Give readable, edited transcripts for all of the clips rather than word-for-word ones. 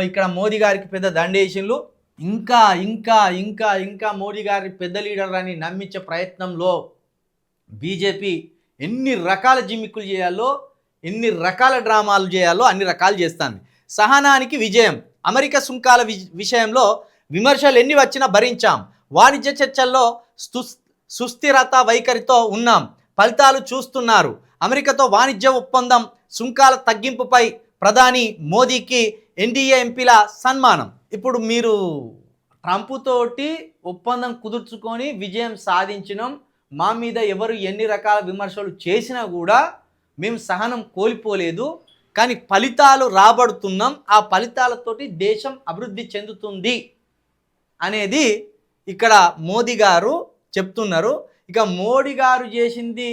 ఇక్కడ మోదీ గారికి పెద్ద దండేషన్లు ఇంకా ఇంకా ఇంకా ఇంకా మోదీ గారి పెద్ద లీడర్ అని నమ్మించే ప్రయత్నంలో బీజేపీ ఎన్ని రకాల జిమ్మిక్కులు చేయాలో ఎన్ని రకాల డ్రామాలు చేయాలో అన్ని రకాలు చేస్తాను. సహనానికి విజయం. అమెరికా సుంకాల విషయంలో విమర్శలు ఎన్ని వచ్చినా భరించాం. వాణిజ్య చర్చల్లో సుస్థిరత వైఖరితో ఉన్నాం. ఫలితాలు చూస్తున్నారు. అమెరికాతో వాణిజ్య ఒప్పందం సుంకాల తగ్గింపుపై ప్రధాని మోదీకి ఎన్డీఏ ఎంపీల సన్మానం. ఇప్పుడు మీరు ట్రంప్ తోటి ఒప్పందం కుదుర్చుకొని విజయం సాధించినాం, మా మీద ఎవరు ఎన్ని రకాల విమర్శలు చేసినా కూడా మేము సహనం కోల్పోలేదు, కానీ ఫలితాలు రాబడుతున్నాం, ఆ ఫలితాలతోటి దేశం అభివృద్ధి చెందుతుంది అనేది ఇక్కడ మోదీ గారు చెప్తున్నారు. ఇక మోడీ గారు చేసింది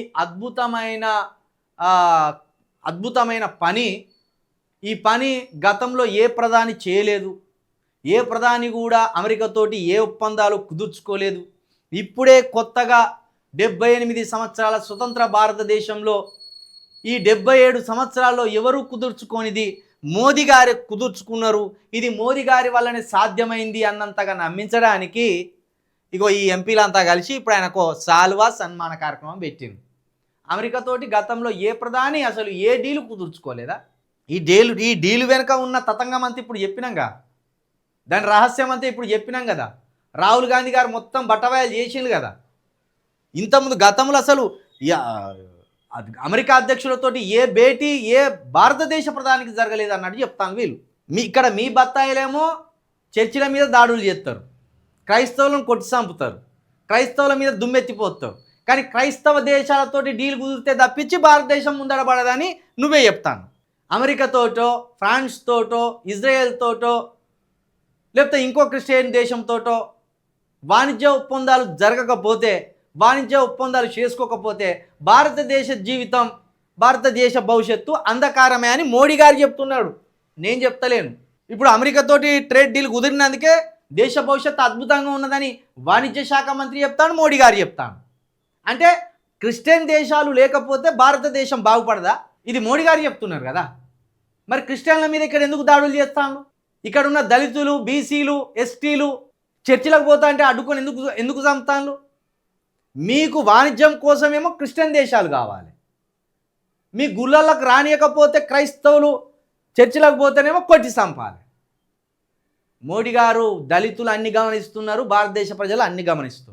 అద్భుతమైన పని. ఈ పని గతంలో ఏ ప్రధాని చేయలేదు. ఏ ప్రధాని కూడా అమెరికాతోటి ఏ ఒప్పందాలు కుదుర్చుకోలేదు. ఇప్పుడే కొత్తగా 78 సంవత్సరాల స్వతంత్ర భారతదేశంలో ఈ 77 సంవత్సరాల్లో ఎవరు కుదుర్చుకోనిది మోదీ గారే కుదుర్చుకున్నారు. ఇది మోదీ గారి వల్లనే సాధ్యమైంది అన్నంతగా నమ్మించడానికి ఇగో ఈ ఎంపీలంతా కలిసి ఇప్పుడు ఆయనకు సాల్వా సన్మాన కార్యక్రమం పెట్టింది. అమెరికాతోటి గతంలో ఏ ప్రధాని అసలు ఏ డీలు కుదుర్చుకోలేదా? ఈ డీలు వెనుక ఉన్న తతంగం అంతా ఇప్పుడు చెప్పినాంగా, దాని రహస్యం అంతా ఇప్పుడు చెప్పినాం కదా. రాహుల్ గాంధీ గారు మొత్తం బట్టవాయలు చేసిండు కదా. ఇంతకుముందు గతంలో అసలు అమెరికా అధ్యక్షులతోటి ఏ భేటీ ఏ భారతదేశ ప్రధానికి జరగలేదు అన్నట్టు చెప్తాను వీళ్ళు. ఇక్కడ మీ బత్తాయిలేమో చర్చిల మీద దాడులు చేస్తారు, క్రైస్తవులను కొట్టి చంపుతారు, క్రైస్తవుల మీద దుమ్మెత్తిపోతారు. కానీ క్రైస్తవ దేశాలతోటి డీల్ కుదిరితే తప్పించి భారతదేశం ముందడబడదని నువ్వే చెప్తాను. అమెరికాతోటో, ఫ్రాన్స్ తోటో, ఇజ్రాయెల్ తోటో, లేకపోతే ఇంకో క్రిస్టియన్ దేశంతోటో వాణిజ్య ఒప్పందాలు జరగకపోతే, వాణిజ్య ఒప్పందాలు చేసుకోకపోతే భారతదేశ జీవితం, భారతదేశ భవిష్యత్తు అంధకారమే అని మోడీ గారు చెప్తున్నాడు, నేను చెప్తలేను. ఇప్పుడు అమెరికాతోటి ట్రేడ్ డీల్ కుదిరినందుకే దేశ భవిష్యత్తు అద్భుతంగా ఉన్నదని వాణిజ్య శాఖ మంత్రి చెప్తాను, మోడీ గారు చెప్తాను. అంటే క్రిస్టియన్ దేశాలు లేకపోతే భారతదేశం బాగుపడదా? ఇది మోడీ గారు చెప్తున్నారు కదా. మరి క్రిస్టియన్ల మీద ఇక్కడ ఎందుకు దాడులు చేస్తాను? ఇక్కడ ఉన్న దళితులు, బీసీలు, ఎస్టీలు చర్చిలకు పోతా అంటే అడ్డుకొని ఎందుకు చంపుతాను? మీకు వాణిజ్యం కోసమేమో క్రిస్టియన్ దేశాలు కావాలి, మీ గుళ్ళలకు రానియకపోతే క్రైస్తవులు చర్చిలకు పోతేనేమో కొట్టి చంపాలి. మోడీ గారు దళితులు అన్ని గమనిస్తున్నారు, భారతదేశ ప్రజలు అన్ని గమనిస్తున్నారు.